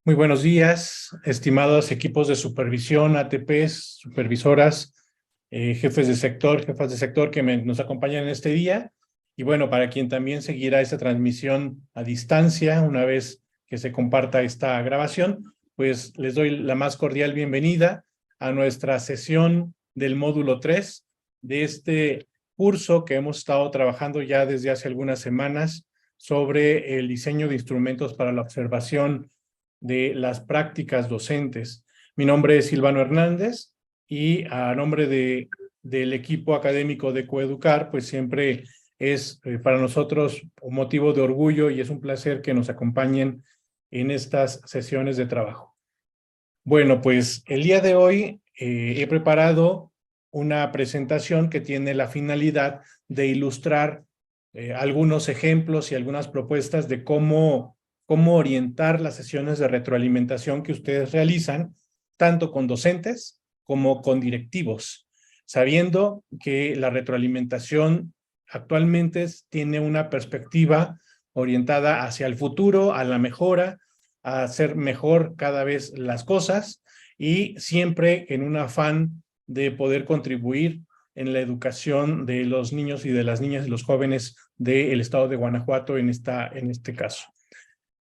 Muy buenos días, estimados equipos de supervisión, ATPs, supervisoras, jefes de sector, jefas de sector que nos acompañan en este día. Y bueno, para quien también seguirá esta transmisión a distancia, una vez que se comparta esta grabación, pues les doy la más cordial bienvenida a nuestra sesión del módulo 3 de este curso que hemos estado trabajando ya desde hace algunas semanas sobre el diseño de instrumentos para la observación de las prácticas docentes. Mi nombre es Silvano Hernández y a nombre del equipo académico de Coeducar, pues siempre es para nosotros un motivo de orgullo y es un placer que nos acompañen en estas sesiones de trabajo. Bueno, pues el día de hoy he preparado una presentación que tiene la finalidad de ilustrar algunos ejemplos y algunas propuestas de cómo orientar las sesiones de retroalimentación que ustedes realizan, tanto con docentes como con directivos, sabiendo que la retroalimentación actualmente tiene una perspectiva orientada hacia el futuro, a la mejora, a hacer mejor cada vez las cosas y siempre en un afán de poder contribuir en la educación de los niños y de las niñas y los jóvenes del estado de Guanajuato en este caso.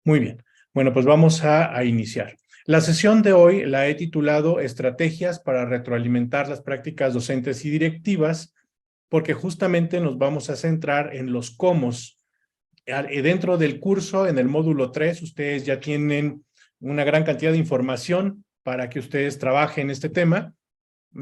Muy bien. Bueno, pues vamos a iniciar. La sesión de hoy la he titulado Estrategias para retroalimentar las prácticas docentes y directivas, porque justamente nos vamos a centrar en los cómo. Dentro del curso, en el módulo 3, ustedes ya tienen una gran cantidad de información para que ustedes trabajen este tema.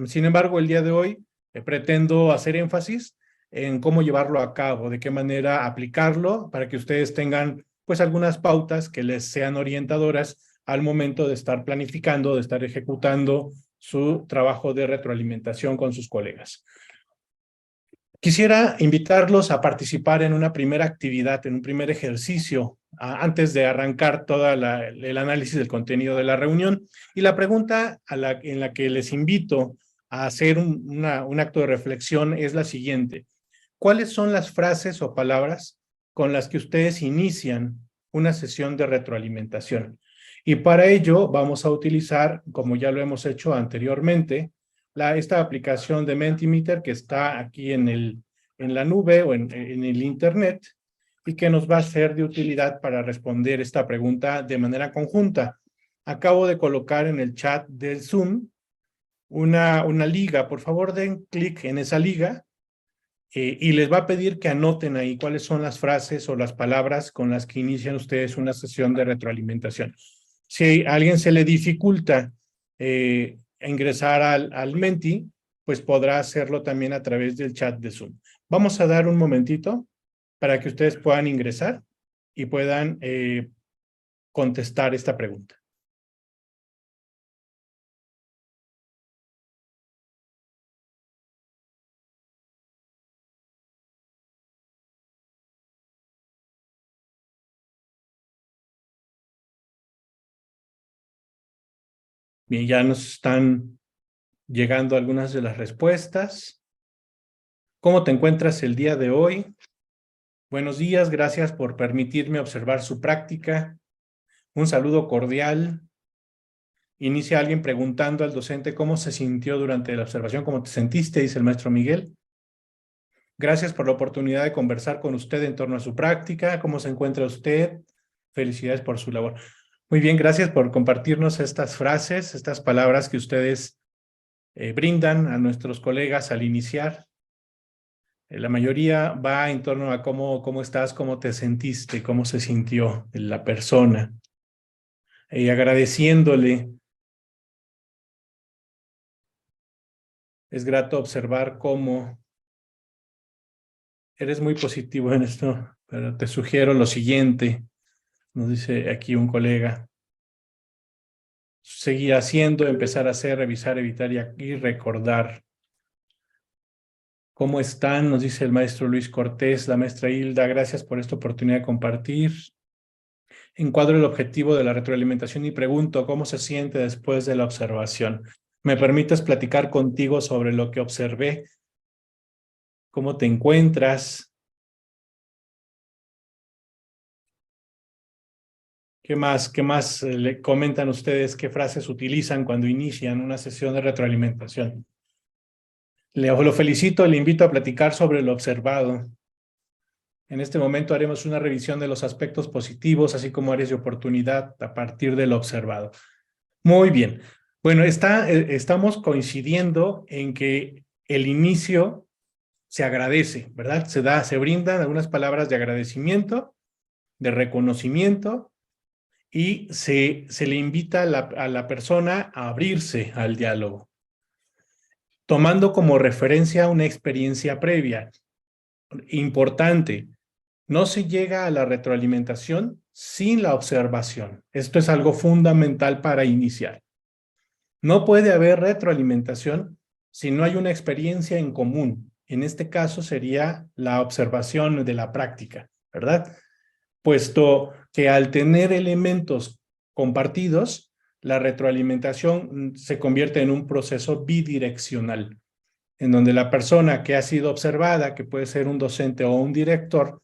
Sin embargo, el día de hoy pretendo hacer énfasis en cómo llevarlo a cabo, de qué manera aplicarlo, para que ustedes tengan pues algunas pautas que les sean orientadoras al momento de estar planificando, de estar ejecutando su trabajo de retroalimentación con sus colegas. Quisiera invitarlos a participar en una primera actividad, en un primer ejercicio, antes de arrancar todo el análisis del contenido de la reunión. Y la pregunta en la que les invito a hacer un acto de reflexión es la siguiente. ¿Cuáles son las frases o palabras con las que ustedes inician una sesión de retroalimentación? Y para ello vamos a utilizar, como ya lo hemos hecho anteriormente, esta aplicación de Mentimeter que está aquí en la nube o en el internet y que nos va a ser de utilidad para responder esta pregunta de manera conjunta. Acabo de colocar en el chat del Zoom una liga. Por favor, den clic en esa liga y les va a pedir que anoten ahí cuáles son las frases o las palabras con las que inician ustedes una sesión de retroalimentación. Si a alguien se le dificulta ingresar al Menti, pues podrá hacerlo también a través del chat de Zoom. Vamos a dar un momentito para que ustedes puedan ingresar y puedan contestar esta pregunta. Bien, ya nos están llegando algunas de las respuestas. ¿Cómo te encuentras el día de hoy? Buenos días, gracias por permitirme observar su práctica. Un saludo cordial. Inicia alguien preguntando al docente cómo se sintió durante la observación, cómo te sentiste, dice el maestro Miguel. Gracias por la oportunidad de conversar con usted en torno a su práctica. ¿Cómo se encuentra usted? Felicidades por su labor. Muy bien, gracias por compartirnos estas frases, estas palabras que ustedes brindan a nuestros colegas al iniciar. La mayoría va en torno a cómo estás, cómo te sentiste, cómo se sintió la persona. Y agradeciéndole. Es grato observar cómo eres muy positivo en esto, pero te sugiero lo siguiente, nos dice aquí un colega. Seguir haciendo, empezar a hacer, revisar, evitar y recordar. ¿Cómo están? Nos dice el maestro Luis Cortés, la maestra Hilda. Gracias por esta oportunidad de compartir. Encuadro el objetivo de la retroalimentación y pregunto, ¿cómo se siente después de la observación? ¿Me permites platicar contigo sobre lo que observé? ¿Cómo te encuentras? qué más le comentan ustedes? ¿Qué frases utilizan cuando inician una sesión de retroalimentación? Lo felicito, le invito a platicar sobre lo observado. En este momento haremos una revisión de los aspectos positivos, así como áreas de oportunidad a partir de lo observado. Muy bien. Bueno, estamos coincidiendo en que el inicio se agradece, ¿verdad? Se brindan algunas palabras de agradecimiento, de reconocimiento, y se le invita a la persona a abrirse al diálogo, tomando como referencia una experiencia previa. Importante, no se llega a la retroalimentación sin la observación. Esto es algo fundamental para iniciar. No puede haber retroalimentación si no hay una experiencia en común. En este caso sería la observación de la práctica, ¿verdad? Puesto que al tener elementos compartidos, la retroalimentación se convierte en un proceso bidireccional, en donde la persona que ha sido observada, que puede ser un docente o un director,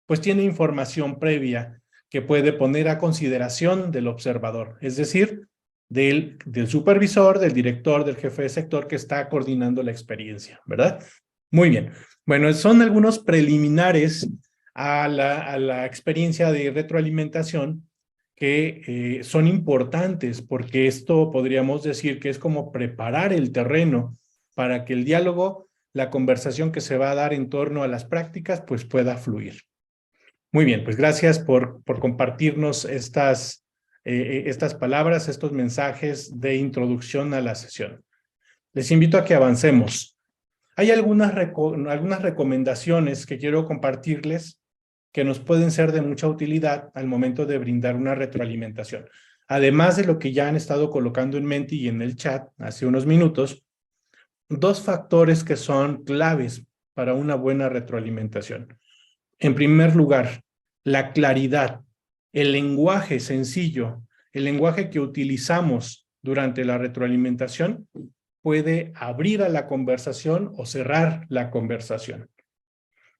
pues tiene información previa que puede poner a consideración del observador, es decir, del supervisor, del director, del jefe de sector que está coordinando la experiencia, ¿verdad? Muy bien. Bueno, son algunos preliminares a la experiencia de retroalimentación que son importantes, porque esto podríamos decir que es como preparar el terreno para que el diálogo, la conversación que se va a dar en torno a las prácticas, pues pueda fluir. Muy bien, pues gracias por compartirnos estas palabras, estos mensajes de introducción a la sesión. Les invito a que avancemos. Hay algunas recomendaciones que quiero compartirles que nos pueden ser de mucha utilidad al momento de brindar una retroalimentación. Además de lo que ya han estado colocando en mente y en el chat hace unos minutos, dos factores que son claves para una buena retroalimentación. En primer lugar, la claridad, el lenguaje sencillo, el lenguaje que utilizamos durante la retroalimentación puede abrir a la conversación o cerrar la conversación.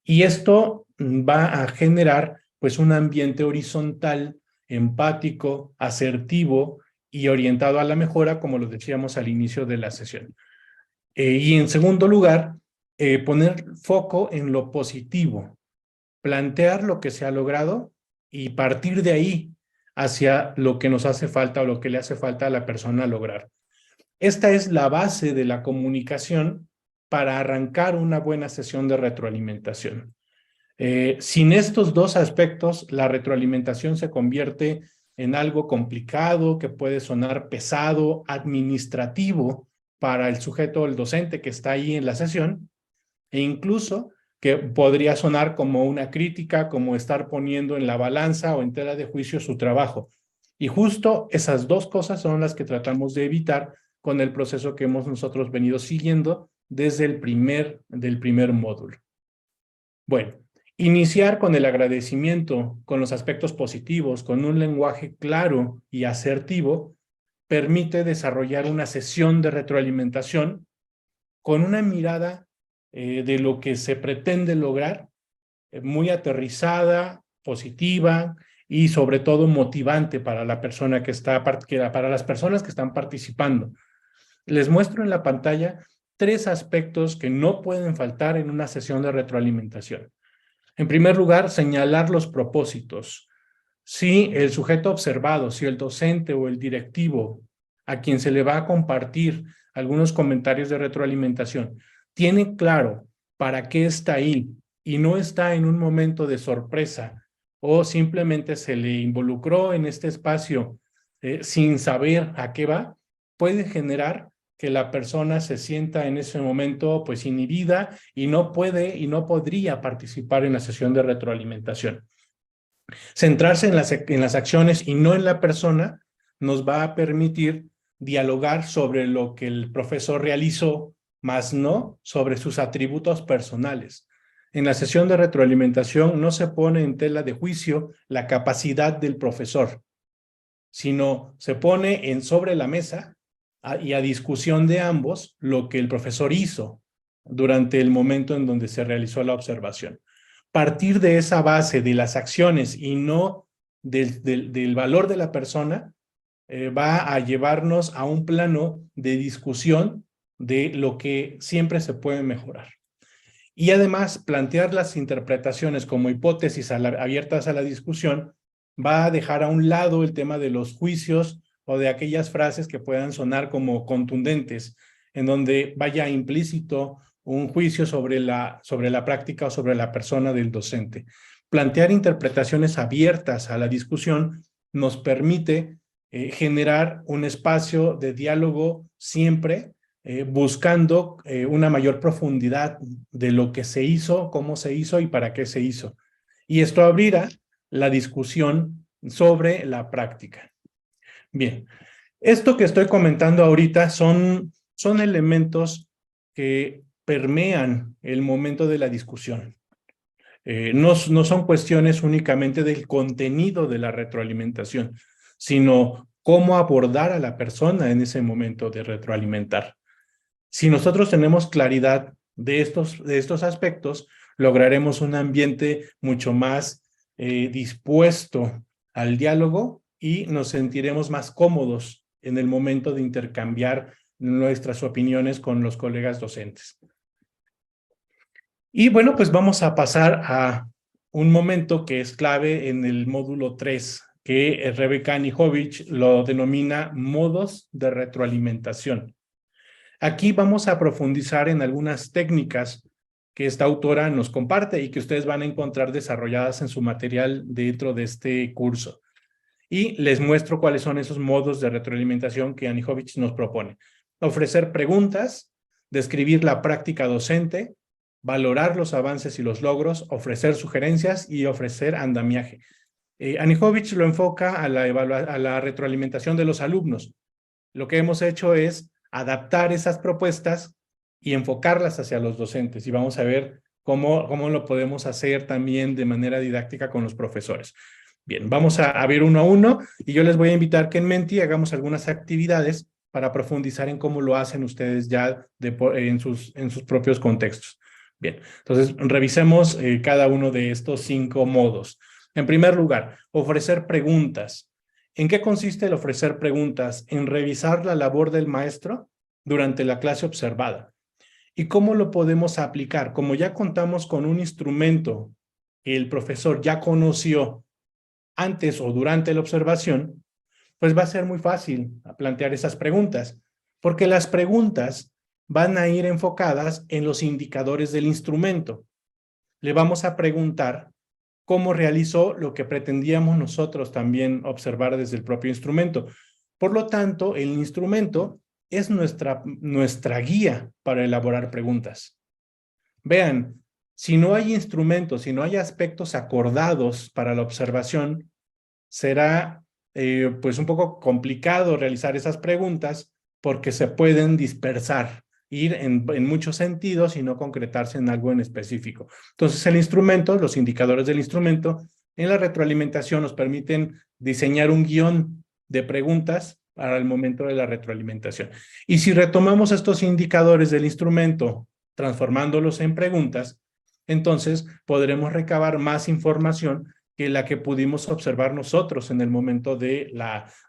Y esto va a generar pues un ambiente horizontal, empático, asertivo y orientado a la mejora, como lo decíamos al inicio de la sesión. Y en segundo lugar, poner foco en lo positivo, plantear lo que se ha logrado y partir de ahí hacia lo que nos hace falta o lo que le hace falta a la persona lograr. Esta es la base de la comunicación para arrancar una buena sesión de retroalimentación. Sin estos dos aspectos, la retroalimentación se convierte en algo complicado, que puede sonar pesado, administrativo para el sujeto o el docente que está ahí en la sesión, e incluso que podría sonar como una crítica, como estar poniendo en la balanza o en tela de juicio su trabajo. Y justo esas dos cosas son las que tratamos de evitar con el proceso que hemos nosotros venido siguiendo desde el primer módulo. Bueno, iniciar con el agradecimiento, con los aspectos positivos, con un lenguaje claro y asertivo, permite desarrollar una sesión de retroalimentación con una mirada de lo que se pretende lograr, muy aterrizada, positiva y sobre todo motivante para la persona para las personas que están participando. Les muestro en la pantalla 3 aspectos que no pueden faltar en una sesión de retroalimentación. En primer lugar, señalar los propósitos. Si el sujeto observado, si el docente o el directivo a quien se le va a compartir algunos comentarios de retroalimentación, tiene claro para qué está ahí y no está en un momento de sorpresa o simplemente se le involucró en este espacio sin saber a qué va, puede generar que la persona se sienta en ese momento pues inhibida y no puede y no podría participar en la sesión de retroalimentación. Centrarse en las acciones y no en la persona nos va a permitir dialogar sobre lo que el profesor realizó, más no sobre sus atributos personales. En la sesión de retroalimentación no se pone en tela de juicio la capacidad del profesor, sino se pone sobre la mesa y a discusión de ambos lo que el profesor hizo durante el momento en donde se realizó la observación. Partir de esa base de las acciones y no del valor de la persona, va a llevarnos a un plano de discusión de lo que siempre se puede mejorar. Y además, plantear las interpretaciones como hipótesis abiertas a la discusión va a dejar a un lado el tema de los juicios o de aquellas frases que puedan sonar como contundentes, en donde vaya implícito un juicio sobre la práctica o sobre la persona del docente. Plantear interpretaciones abiertas a la discusión nos permite generar un espacio de diálogo siempre buscando una mayor profundidad de lo que se hizo, cómo se hizo y para qué se hizo. Y esto abrirá la discusión sobre la práctica. Bien, esto que estoy comentando ahorita son elementos que permean el momento de la discusión. No son cuestiones únicamente del contenido de la retroalimentación, sino cómo abordar a la persona en ese momento de retroalimentar. Si nosotros tenemos claridad de estos aspectos, lograremos un ambiente mucho más dispuesto al diálogo y nos sentiremos más cómodos en el momento de intercambiar nuestras opiniones con los colegas docentes. Y bueno, pues vamos a pasar a un momento que es clave en el módulo 3, que Rebecca Anijovic lo denomina modos de retroalimentación. Aquí vamos a profundizar en algunas técnicas que esta autora nos comparte y que ustedes van a encontrar desarrolladas en su material dentro de este curso. Y les muestro cuáles son esos modos de retroalimentación que Anijovic nos propone. Ofrecer preguntas, describir la práctica docente, valorar los avances y los logros, ofrecer sugerencias y ofrecer andamiaje. Anijovic lo enfoca a la retroalimentación de los alumnos. Lo que hemos hecho es adaptar esas propuestas y enfocarlas hacia los docentes. Y vamos a ver cómo lo podemos hacer también de manera didáctica con los profesores. Bien, vamos a ver uno a uno y yo les voy a invitar que en Menti hagamos algunas actividades para profundizar en cómo lo hacen ustedes ya en sus propios contextos. Bien, entonces revisemos cada uno de estos 5 modos. En primer lugar, ofrecer preguntas. ¿En qué consiste el ofrecer preguntas? En revisar la labor del maestro durante la clase observada. ¿Y cómo lo podemos aplicar? Como ya contamos con un instrumento que el profesor ya conoció antes o durante la observación, pues va a ser muy fácil plantear esas preguntas, porque las preguntas van a ir enfocadas en los indicadores del instrumento. Le vamos a preguntar cómo realizó lo que pretendíamos nosotros también observar desde el propio instrumento. Por lo tanto, el instrumento es nuestra guía para elaborar preguntas. Vean, si no hay instrumentos, si no hay aspectos acordados para la observación, será pues un poco complicado realizar esas preguntas porque se pueden dispersar, ir en muchos sentidos y no concretarse en algo en específico. Entonces el instrumento, los indicadores del instrumento, en la retroalimentación nos permiten diseñar un guión de preguntas para el momento de la retroalimentación. Y si retomamos estos indicadores del instrumento, transformándolos en preguntas, entonces podremos recabar más información que la que pudimos observar nosotros en el momento de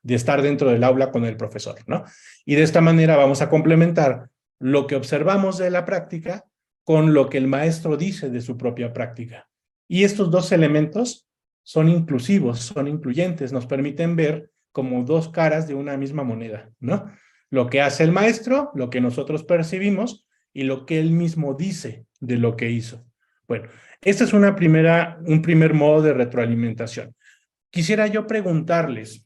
estar dentro del aula con el profesor, ¿no? Y de esta manera vamos a complementar lo que observamos de la práctica con lo que el maestro dice de su propia práctica. Y estos dos elementos son inclusivos, son incluyentes, nos permiten ver como dos caras de una misma moneda, ¿no? Lo que hace el maestro, lo que nosotros percibimos y lo que él mismo dice de lo que hizo. Bueno, este es un primer modo de retroalimentación. Quisiera yo preguntarles,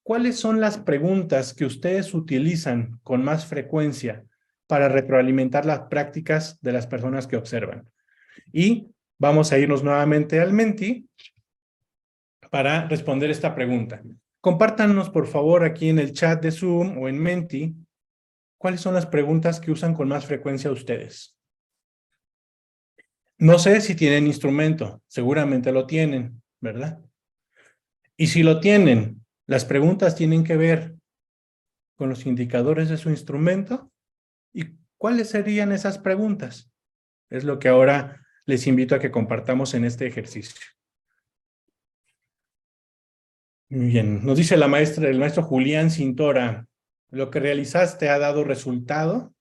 ¿cuáles son las preguntas que ustedes utilizan con más frecuencia para retroalimentar las prácticas de las personas que observan? Y vamos a irnos nuevamente al Menti para responder esta pregunta. Compártanos, por favor, aquí en el chat de Zoom o en Menti, ¿cuáles son las preguntas que usan con más frecuencia ustedes? No sé si tienen instrumento, seguramente lo tienen, ¿verdad? Y si lo tienen, las preguntas tienen que ver con los indicadores de su instrumento. ¿Y cuáles serían esas preguntas? Es lo que ahora les invito a que compartamos en este ejercicio. Muy bien, nos dice el maestro Julián Cintora, lo que realizaste ha dado resultado.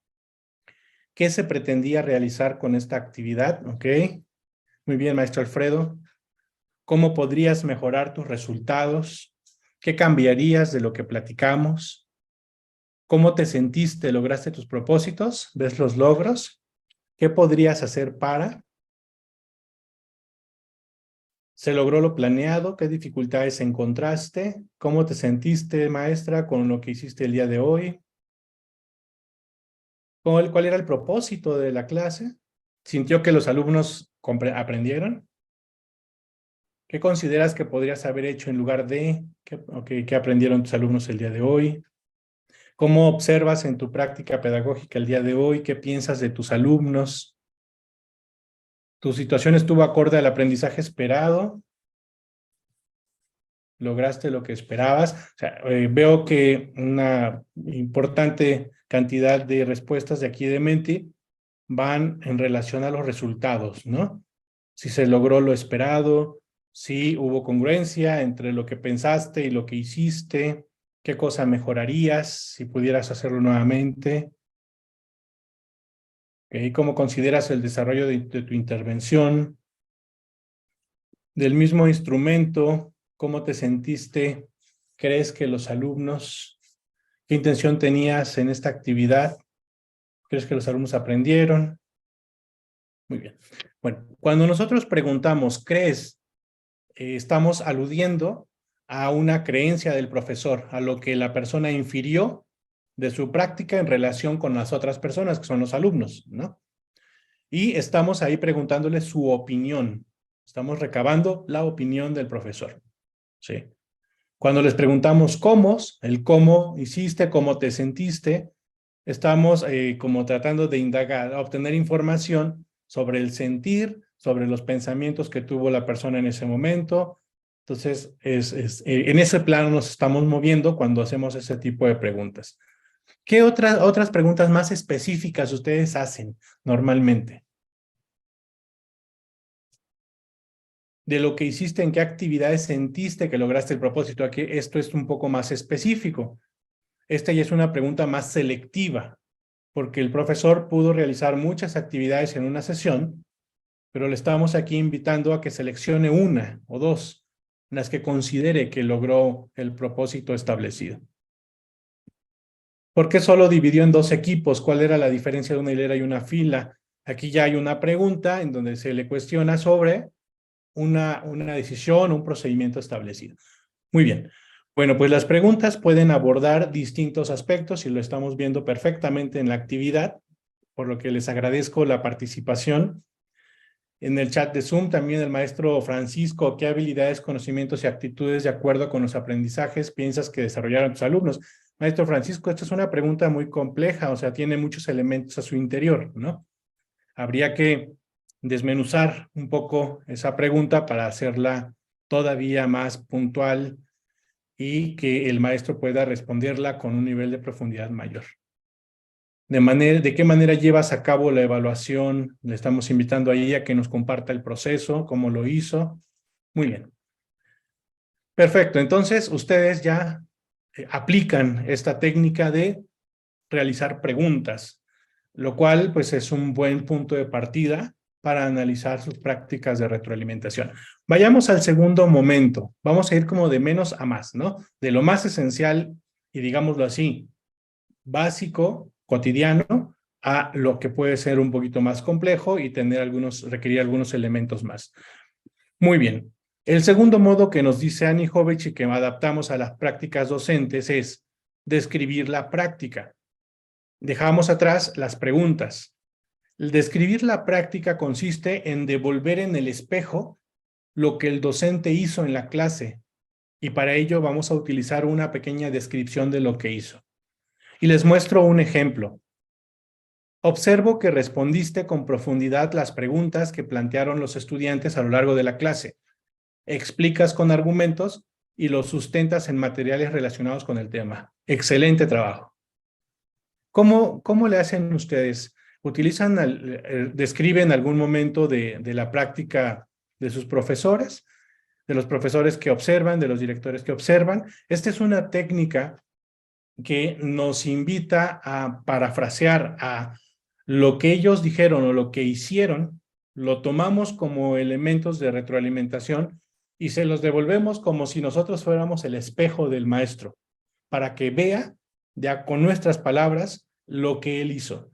¿Qué se pretendía realizar con esta actividad? Ok, muy bien, maestro Alfredo. ¿Cómo podrías mejorar tus resultados? ¿Qué cambiarías de lo que platicamos? ¿Cómo te sentiste? ¿Lograste tus propósitos? ¿Ves los logros? ¿Qué podrías hacer para? ¿Se logró lo planeado? ¿Qué dificultades encontraste? ¿Cómo te sentiste, maestra, con lo que hiciste el día de hoy? ¿Cuál era el propósito de la clase? ¿Sintió que los alumnos aprendieron? ¿Qué consideras que podrías haber hecho en lugar de? ¿Qué aprendieron tus alumnos el día de hoy? ¿Cómo observas en tu práctica pedagógica el día de hoy? ¿Qué piensas de tus alumnos? ¿Tu situación estuvo acorde al aprendizaje esperado? ¿Lograste lo que esperabas? O sea, veo que una importante cantidad de respuestas de aquí de Menti van en relación a los resultados, ¿no? Si se logró lo esperado, si hubo congruencia entre lo que pensaste y lo que hiciste, qué cosa mejorarías si pudieras hacerlo nuevamente. ¿Cómo consideras el desarrollo de tu intervención? Del mismo instrumento, ¿cómo te sentiste? ¿Crees que los alumnos, qué intención tenías en esta actividad? ¿Crees que los alumnos aprendieron? Muy bien. Bueno, cuando nosotros preguntamos, ¿crees? Estamos aludiendo a una creencia del profesor, a lo que la persona infirió de su práctica en relación con las otras personas, que son los alumnos, ¿no? Y estamos ahí preguntándole su opinión. Estamos recabando la opinión del profesor, ¿sí? Cuando les preguntamos cómo, el cómo hiciste, cómo te sentiste, estamos como tratando de indagar, obtener información sobre el sentir, sobre los pensamientos que tuvo la persona en ese momento. Entonces, en ese plano nos estamos moviendo cuando hacemos ese tipo de preguntas. ¿Qué otras preguntas más específicas ustedes hacen normalmente? De lo que hiciste, ¿en qué actividades sentiste que lograste el propósito? Aquí esto es un poco más específico. Esta ya es una pregunta más selectiva, porque el profesor pudo realizar muchas actividades en una sesión, pero le estamos aquí invitando a que seleccione una o dos, las que considere que logró el propósito establecido. ¿Por qué solo dividió en dos equipos? ¿Cuál era la diferencia de una hilera y una fila? Aquí ya hay una pregunta en donde se le cuestiona sobre una decisión o un procedimiento establecido. Muy bien. Bueno, pues las preguntas pueden abordar distintos aspectos y lo estamos viendo perfectamente en la actividad, por lo que les agradezco la participación. En el chat de Zoom también el maestro Francisco, ¿qué habilidades, conocimientos y actitudes de acuerdo con los aprendizajes piensas que desarrollaron tus alumnos? Maestro Francisco, esta es una pregunta muy compleja, o sea, tiene muchos elementos a su interior, ¿no? Habría que desmenuzar un poco esa pregunta para hacerla todavía más puntual y que el maestro pueda responderla con un nivel de profundidad mayor. ¿De qué manera llevas a cabo la evaluación? Le estamos invitando ahí a que nos comparta el proceso, cómo lo hizo. Muy bien. Perfecto, entonces ustedes ya aplican esta técnica de realizar preguntas, lo cual pues es un buen punto de partida para analizar sus prácticas de retroalimentación. Vayamos al segundo momento. Vamos a ir como de menos a más, ¿no? De lo más esencial y digámoslo así, básico, cotidiano, a lo que puede ser un poquito más complejo y requerir algunos elementos más. Muy bien. El segundo modo que nos dice Annie Hovich y que adaptamos a las prácticas docentes es describir la práctica. Dejamos atrás las preguntas. El describir la práctica consiste en devolver en el espejo lo que el docente hizo en la clase y para ello vamos a utilizar una pequeña descripción de lo que hizo. Y les muestro un ejemplo. Observo que respondiste con profundidad las preguntas que plantearon los estudiantes a lo largo de la clase. Explicas con argumentos y los sustentas en materiales relacionados con el tema. Excelente trabajo. ¿Cómo le hacen ustedes? ¿Describen algún momento de la práctica de sus profesores? de los profesores que observan, de los directores que observan. Esta es una técnica que nos invita a parafrasear a lo que ellos dijeron o lo que hicieron, lo tomamos como elementos de retroalimentación y se los devolvemos como si nosotros fuéramos el espejo del maestro, para que vea con nuestras palabras lo que él hizo.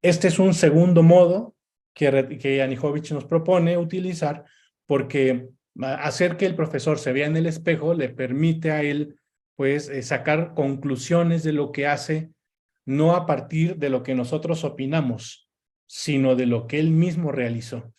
Este es un segundo modo que Anijovic nos propone utilizar, porque hacer que el profesor se vea en el espejo le permite a él pues sacar conclusiones de lo que hace, no a partir de lo que nosotros opinamos, sino de lo que él mismo realizó.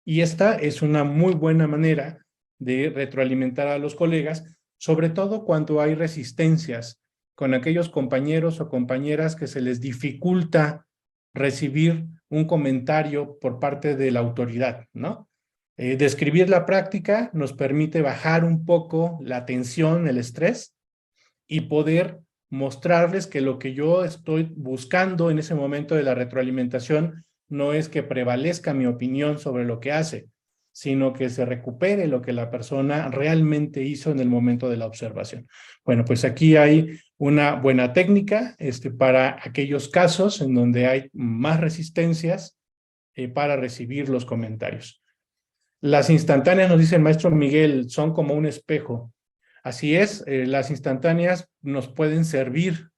Y esta es una muy buena manera de retroalimentar a los colegas, sobre todo cuando hay resistencias con aquellos compañeros o compañeras que se les dificulta recibir un comentario por parte de la autoridad, ¿no? Describir la práctica nos permite bajar un poco la tensión, el estrés, y poder mostrarles que lo que yo estoy buscando en ese momento de la retroalimentación no es que prevalezca mi opinión sobre lo que hace, sino que se recupere lo que la persona realmente hizo en el momento de la observación. Bueno, pues aquí hay una buena técnica para aquellos casos en donde hay más resistencias para recibir los comentarios. Las instantáneas, nos dice el maestro Miguel, son como un espejo. Así es, las instantáneas nos pueden servir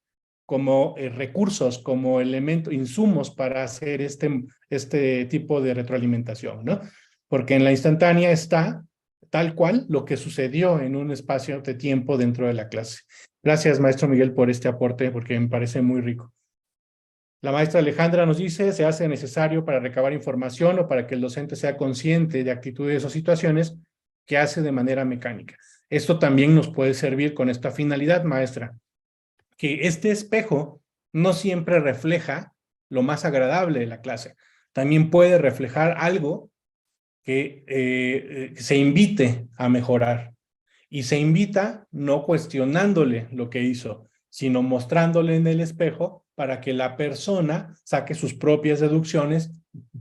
como recursos, como elementos, insumos para hacer este tipo de retroalimentación, ¿no? Porque en la instantánea está tal cual lo que sucedió en un espacio de tiempo dentro de la clase. Gracias, maestro Miguel, por este aporte, porque me parece muy rico. La maestra Alejandra nos dice, se hace necesario para recabar información o para que el docente sea consciente de actitudes o situaciones que hace de manera mecánica. Esto también nos puede servir con esta finalidad, maestra, que este espejo no siempre refleja lo más agradable de la clase. También puede reflejar algo que se invite a mejorar. Y se invita no cuestionándole lo que hizo, sino mostrándole en el espejo para que la persona saque sus propias deducciones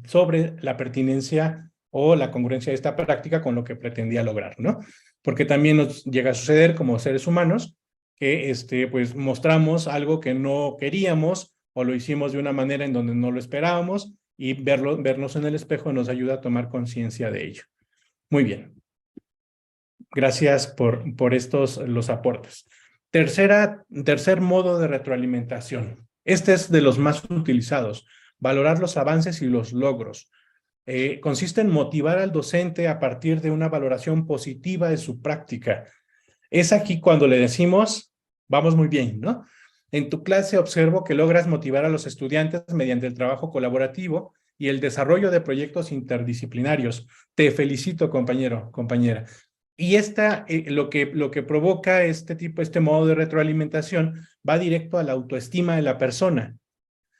sobre la pertinencia o la congruencia de esta práctica con lo que pretendía lograr, ¿no? Porque también nos llega a suceder como seres humanos que pues mostramos algo que no queríamos o lo hicimos de una manera en donde no lo esperábamos y vernos en el espejo nos ayuda a tomar conciencia de ello. Muy bien. Gracias por los aportes. Tercer modo de retroalimentación. Este es de los más utilizados. Valorar los avances y los logros. Consiste en motivar al docente a partir de una valoración positiva de su práctica. Es aquí cuando le decimos, vamos muy bien, ¿no? En tu clase observo que logras motivar a los estudiantes mediante el trabajo colaborativo y el desarrollo de proyectos interdisciplinarios. Te felicito, compañero, compañera. Y lo que provoca este modo de retroalimentación va directo a la autoestima de la persona.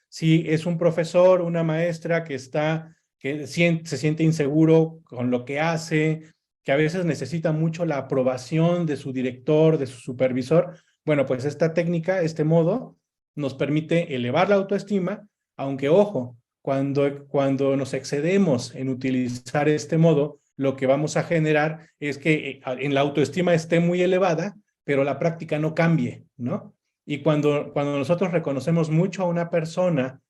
Si es un profesor, una maestra que se siente inseguro con lo que hace, que a veces necesita mucho la aprobación de su director, de su supervisor, bueno, pues esta técnica, este modo, nos permite elevar la autoestima, aunque ojo, cuando nos excedemos en utilizar este modo, lo que vamos a generar es que en la autoestima esté muy elevada, pero la práctica no cambie, ¿no? Y cuando nosotros reconocemos mucho a una persona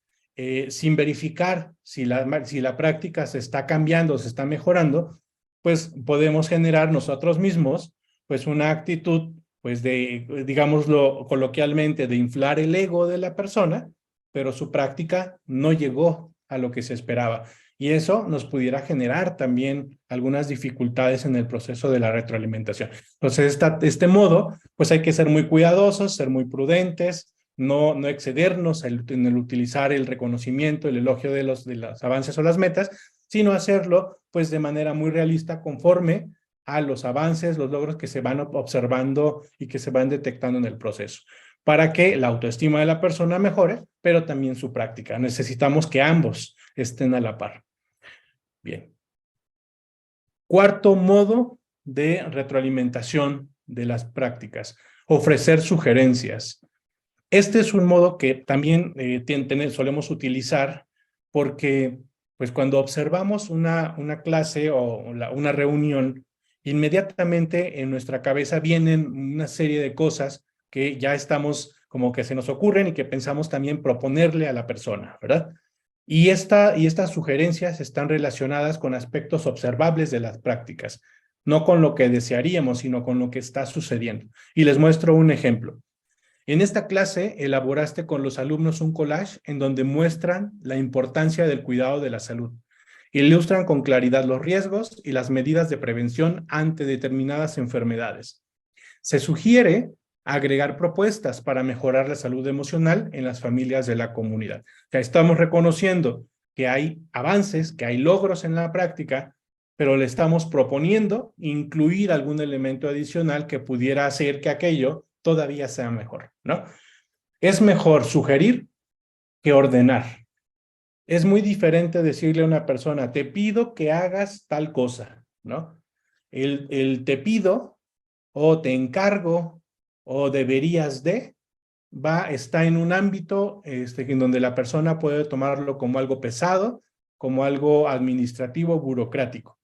sin verificar si la práctica se está cambiando, se está mejorando, pues podemos generar nosotros mismos pues una actitud pues digámoslo coloquialmente, de inflar el ego de la persona, pero su práctica no llegó a lo que se esperaba. Y eso nos pudiera generar también algunas dificultades en el proceso de la retroalimentación. Entonces, este modo, pues hay que ser muy cuidadosos, ser muy prudentes, no excedernos en el utilizar el reconocimiento, el elogio de los avances o las metas, sino hacerlo pues de manera muy realista conforme a los avances, los logros que se van observando y que se van detectando en el proceso, para que la autoestima de la persona mejore, pero también su práctica. Necesitamos que ambos estén a la par. Bien. Cuarto modo de retroalimentación de las prácticas, ofrecer sugerencias. Este es un modo que también solemos utilizar porque pues cuando observamos una clase o una reunión inmediatamente en nuestra cabeza vienen una serie de cosas que ya estamos como que se nos ocurren y que pensamos también proponerle a la persona, ¿verdad? Y estas sugerencias están relacionadas con aspectos observables de las prácticas, no con lo que desearíamos, sino con lo que está sucediendo. Y les muestro un ejemplo. En esta clase elaboraste con los alumnos un collage en donde muestran la importancia del cuidado de la salud. Ilustran con claridad los riesgos y las medidas de prevención ante determinadas enfermedades. Se sugiere agregar propuestas para mejorar la salud emocional en las familias de la comunidad. O sea, estamos reconociendo que hay avances, que hay logros en la práctica, pero le estamos proponiendo incluir algún elemento adicional que pudiera hacer que aquello todavía sea mejor, ¿no? Es mejor sugerir que ordenar. Es muy diferente decirle a una persona, te pido que hagas tal cosa, ¿no? El te pido o te encargo o deberías de, está en un ámbito en donde la persona puede tomarlo como algo pesado, como algo administrativo, burocrático.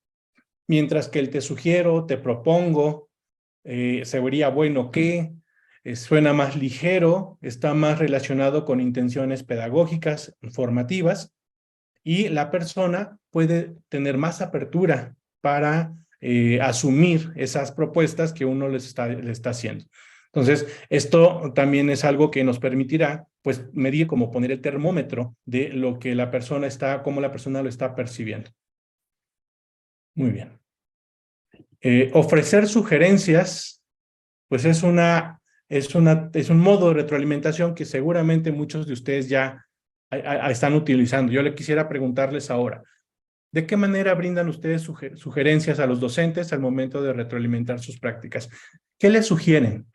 Mientras que el te sugiero, te propongo, se vería bueno que, suena más ligero, está más relacionado con intenciones pedagógicas, formativas, y la persona puede tener más apertura para asumir esas propuestas que uno le está haciendo. Entonces, esto también es algo que nos permitirá, pues, medir, como poner el termómetro de lo que la persona cómo la persona lo está percibiendo. Muy bien. Ofrecer sugerencias, pues es un modo de retroalimentación que seguramente muchos de ustedes ya están utilizando. Yo le quisiera preguntarles ahora, ¿de qué manera brindan ustedes sugerencias a los docentes al momento de retroalimentar sus prácticas? ¿Qué les sugieren?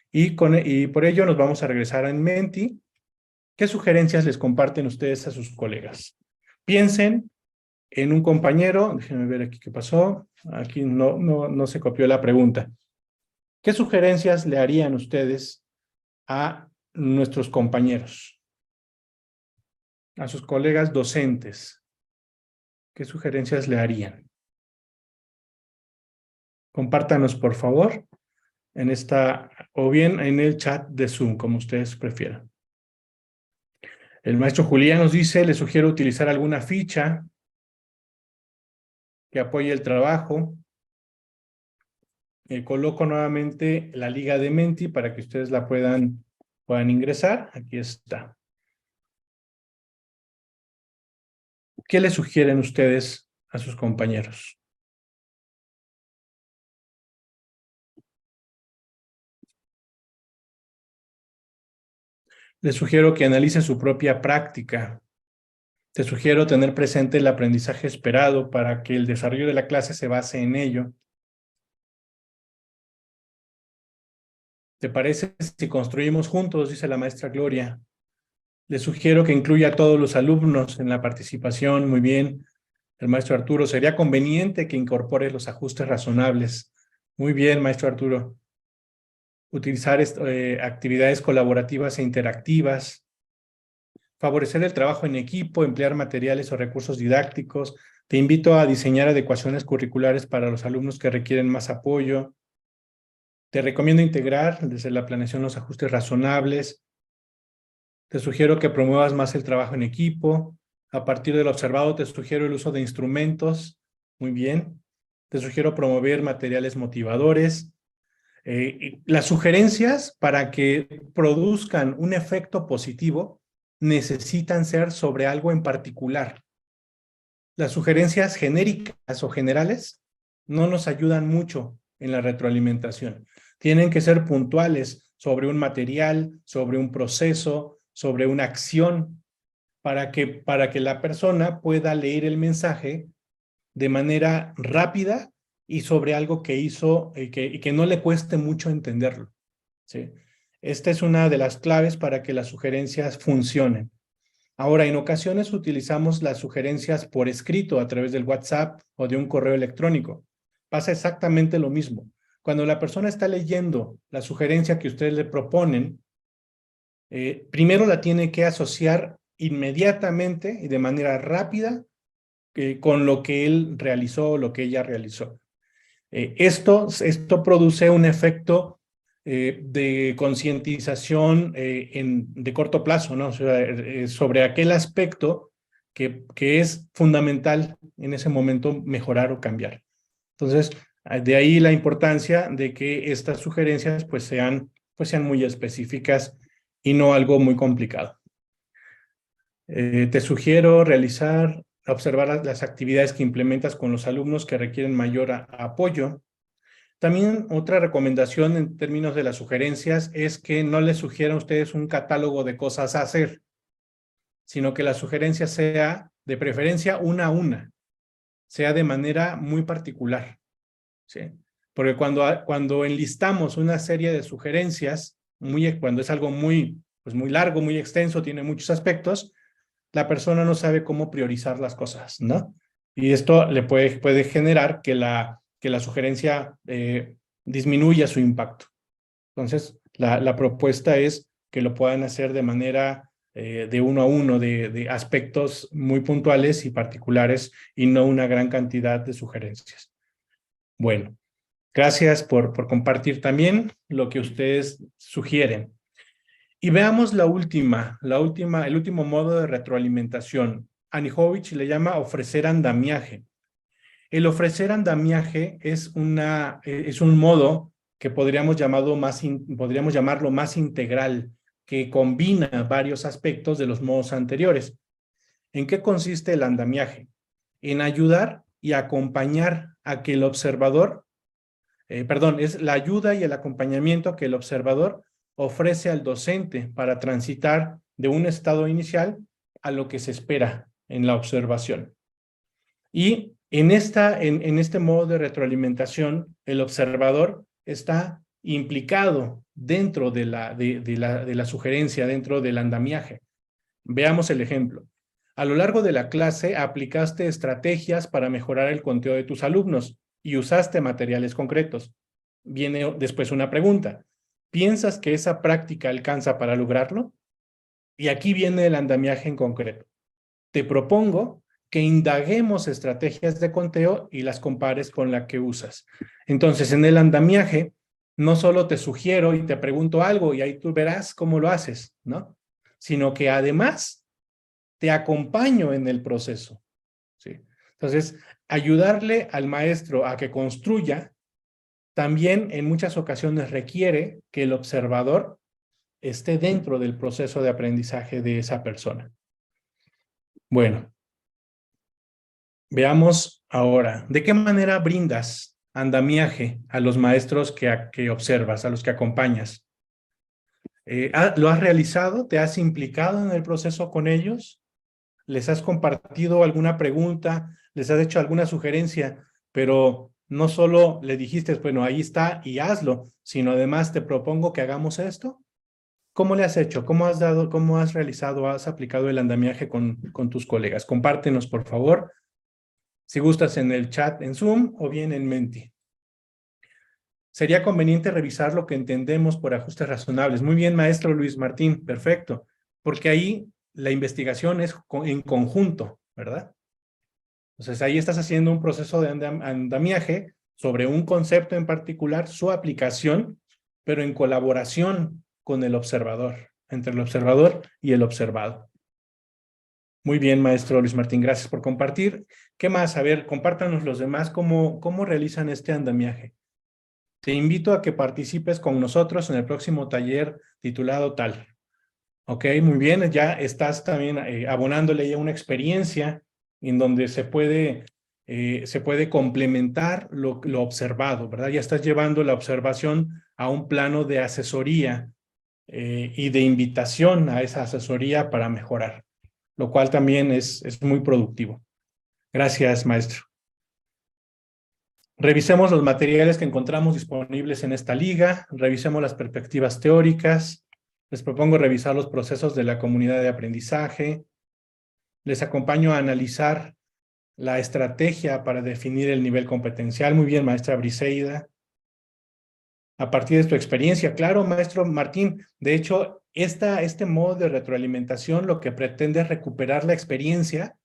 Y por ello nos vamos a regresar a Menti. ¿Qué sugerencias les comparten ustedes a sus colegas? Piensen en un compañero. Déjenme ver aquí qué pasó. Aquí no se copió la pregunta. ¿Qué sugerencias le harían ustedes a nuestros compañeros? A sus colegas docentes. ¿Qué sugerencias le harían? Compártanos, por favor, o bien en el chat de Zoom, como ustedes prefieran. El maestro Julián nos dice, le sugiero utilizar alguna ficha que apoye el trabajo. Coloco nuevamente la liga de Menti para que ustedes la puedan ingresar. Aquí está. ¿Qué le sugieren ustedes a sus compañeros? Les sugiero que analice su propia práctica. Te sugiero tener presente el aprendizaje esperado para que el desarrollo de la clase se base en ello. ¿Te parece si construimos juntos? Dice la maestra Gloria. Les sugiero que incluya a todos los alumnos en la participación. Muy bien. El maestro Arturo, sería conveniente que incorpore los ajustes razonables. Muy bien, maestro Arturo. Utilizar actividades colaborativas e interactivas. Favorecer el trabajo en equipo, emplear materiales o recursos didácticos. Te invito a diseñar adecuaciones curriculares para los alumnos que requieren más apoyo. Te recomiendo integrar desde la planeación los ajustes razonables. Te sugiero que promuevas más el trabajo en equipo. A partir de lo observado, te sugiero el uso de instrumentos. Muy bien. Te sugiero promover materiales motivadores. Las sugerencias para que produzcan un efecto positivo necesitan ser sobre algo en particular. Las sugerencias genéricas o generales no nos ayudan mucho en la retroalimentación. Tienen que ser puntuales sobre un material, sobre un proceso, sobre una acción, para que la persona pueda leer el mensaje de manera rápida y sobre algo que hizo y que no le cueste mucho entenderlo, ¿sí? Esta es una de las claves para que las sugerencias funcionen. Ahora, en ocasiones utilizamos las sugerencias por escrito a través del WhatsApp o de un correo electrónico. Pasa exactamente lo mismo. Cuando la persona está leyendo la sugerencia que ustedes le proponen, primero la tiene que asociar inmediatamente y de manera rápida con lo que él realizó o lo que ella realizó. Esto produce un efecto de concientización de corto plazo, ¿no? O sea, sobre aquel aspecto que es fundamental en ese momento mejorar o cambiar. Entonces, de ahí la importancia de que estas sugerencias pues sean muy específicas y no algo muy complicado. Te sugiero observar las actividades que implementas con los alumnos que requieren mayor apoyo. También otra recomendación en términos de las sugerencias es que no les sugieran a ustedes un catálogo de cosas a hacer, sino que la sugerencia sea de preferencia una a una, sea de manera muy particular, ¿sí? Porque cuando enlistamos una serie de sugerencias, cuando es algo muy largo, muy extenso, tiene muchos aspectos, la persona no sabe cómo priorizar las cosas, ¿no? Y esto le puede generar que la sugerencia disminuya su impacto. Entonces, la propuesta es que lo puedan hacer de manera de uno a uno, de aspectos muy puntuales y particulares y no una gran cantidad de sugerencias. Bueno, gracias por compartir también lo que ustedes sugieren. Y veamos el último modo de retroalimentación. Anijovic le llama ofrecer andamiaje. El ofrecer andamiaje es un modo que podríamos llamarlo más integral, que combina varios aspectos de los modos anteriores. ¿En qué consiste el andamiaje? En ayudar y acompañar a que el observador, es la ayuda y el acompañamiento que el observador ofrece al docente para transitar de un estado inicial a lo que se espera en la observación. Y en este modo de retroalimentación, el observador está implicado dentro de la sugerencia, dentro del andamiaje. Veamos el ejemplo. A lo largo de la clase aplicaste estrategias para mejorar el conteo de tus alumnos y usaste materiales concretos. Viene después una pregunta. ¿Piensas que esa práctica alcanza para lograrlo? Y aquí viene el andamiaje en concreto. Te propongo que indaguemos estrategias de conteo y las compares con la que usas. Entonces, en el andamiaje, no solo te sugiero y te pregunto algo y ahí tú verás cómo lo haces, ¿no? Sino que además te acompaño en el proceso, ¿sí? Entonces, ayudarle al maestro a que construya también en muchas ocasiones requiere que el observador esté dentro del proceso de aprendizaje de esa persona. Bueno, veamos ahora, ¿de qué manera brindas andamiaje a los maestros que observas, a los que acompañas? ¿Lo has realizado? ¿Te has implicado en el proceso con ellos? ¿Les has compartido alguna pregunta? ¿Les has hecho alguna sugerencia? Pero no solo le dijiste, bueno, ahí está y hazlo, sino además te propongo que hagamos esto. ¿Cómo le has hecho? ¿Cómo has realizado, has aplicado el andamiaje con tus colegas? Compártenos, por favor, si gustas en el chat en Zoom o bien en Menti. Sería conveniente revisar lo que entendemos por ajustes razonables. Muy bien, maestro Luis Martín, perfecto, porque ahí la investigación es en conjunto, ¿verdad? Entonces ahí estás haciendo un proceso de andamiaje sobre un concepto en particular, su aplicación, pero en colaboración con el observador, entre el observador y el observado. Muy bien, maestro Luis Martín, gracias por compartir. ¿Qué más? A ver, compártanos los demás cómo realizan este andamiaje. Te invito a que participes con nosotros en el próximo taller titulado tal. Ok, muy bien, ya estás también abonándole ya una experiencia en donde se puede complementar lo observado, ¿verdad? Ya estás llevando la observación a un plano de asesoría y de invitación a esa asesoría para mejorar, lo cual también es muy productivo. Gracias, maestro. Revisemos los materiales que encontramos disponibles en esta liga, revisemos las perspectivas teóricas, les propongo revisar los procesos de la comunidad de aprendizaje, les acompaño a analizar la estrategia para definir el nivel competencial. Muy bien, maestra Briseida. A partir de tu experiencia, claro, maestro Martín, de hecho, este modo de retroalimentación lo que pretende es recuperar la experiencia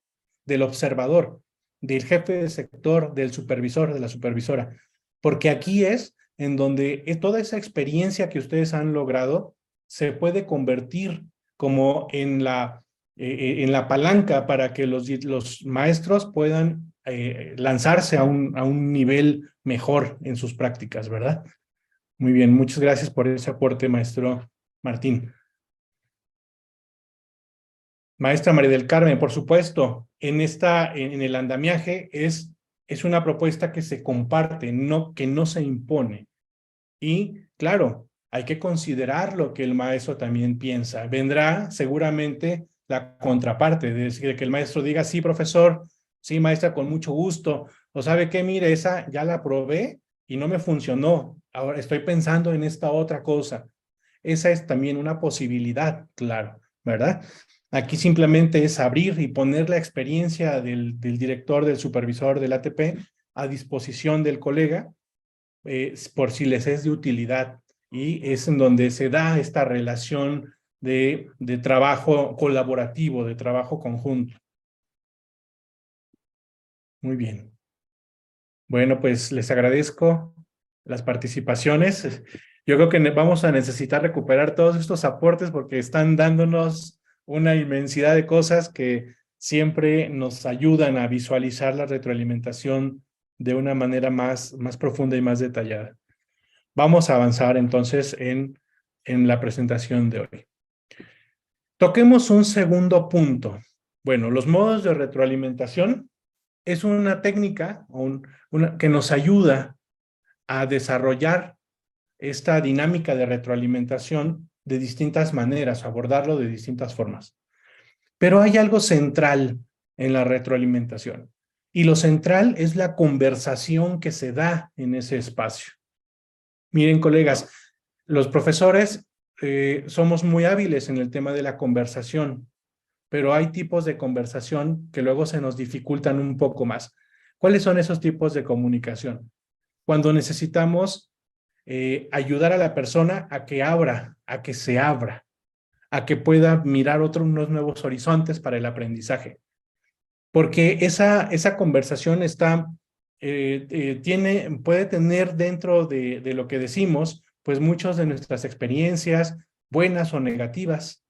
del observador, del jefe de sector, del supervisor, de la supervisora. porque aquí es en donde toda esa experiencia que ustedes han logrado se puede convertir como en la palanca para que los maestros puedan lanzarse a un nivel mejor en sus prácticas, ¿verdad? Muy bien, muchas gracias por ese aporte, maestro Martín. Maestra María del Carmen, por supuesto, en el andamiaje es una propuesta que se comparte, que no se impone. Y claro, hay que considerar lo que el maestro también piensa. Vendrá seguramente la contraparte, de decir que el maestro diga, sí, profesor, sí, maestra, con mucho gusto. O sabe qué, mire, esa ya la probé y no me funcionó. Ahora estoy pensando en esta otra cosa. Esa es también una posibilidad, claro, ¿verdad? Aquí simplemente es abrir y poner la experiencia del director, del supervisor del ATP a disposición del colega por si les es de utilidad. Y es en donde se da esta relación de trabajo colaborativo, de trabajo conjunto. Muy bien. Bueno, pues les agradezco las participaciones. Yo creo que vamos a necesitar recuperar todos estos aportes porque están dándonos una inmensidad de cosas que siempre nos ayudan a visualizar la retroalimentación de una manera más profunda y más detallada. Vamos a avanzar entonces en la presentación de hoy. Toquemos un segundo punto. Bueno, los modos de retroalimentación es una técnica que nos ayuda a desarrollar esta dinámica de retroalimentación de distintas maneras, abordarlo de distintas formas. Pero hay algo central en la retroalimentación, y lo central es la conversación que se da en ese espacio. Miren, colegas, los profesores somos muy hábiles en el tema de la conversación, pero hay tipos de conversación que luego se nos dificultan un poco más. ¿Cuáles son esos tipos de comunicación? Cuando necesitamos ayudar a la persona a que se abra, a que pueda mirar unos nuevos horizontes para el aprendizaje. Porque esa conversación puede tener dentro de lo que decimos, pues muchas de nuestras experiencias, buenas o negativas,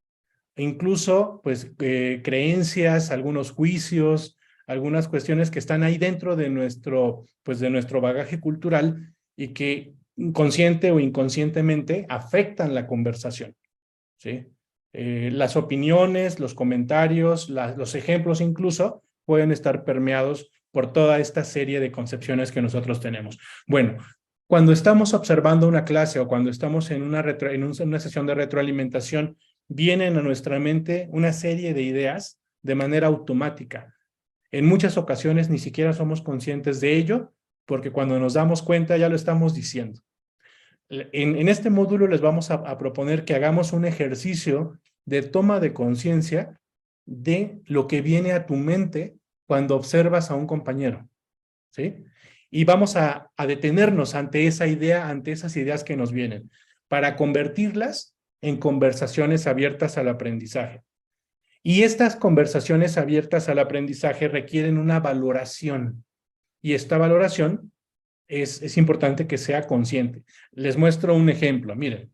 e incluso pues creencias, algunos juicios, algunas cuestiones que están ahí dentro de nuestro bagaje cultural y que consciente o inconscientemente afectan la conversación, ¿sí? Las opiniones, los comentarios, los ejemplos incluso pueden estar permeados por toda esta serie de concepciones que nosotros tenemos. Bueno, cuando estamos observando una clase o cuando estamos en una sesión de retroalimentación, vienen a nuestra mente una serie de ideas de manera automática. En muchas ocasiones ni siquiera somos conscientes de ello, porque cuando nos damos cuenta ya lo estamos diciendo. En este módulo les vamos a proponer que hagamos un ejercicio de toma de conciencia de lo que viene a tu mente cuando observas a un compañero, ¿sí? Y vamos a detenernos ante esa idea, ante esas ideas que nos vienen, para convertirlas en conversaciones abiertas al aprendizaje. Y estas conversaciones abiertas al aprendizaje requieren una valoración. Y esta valoración es importante que sea consciente. Les muestro un ejemplo. Miren,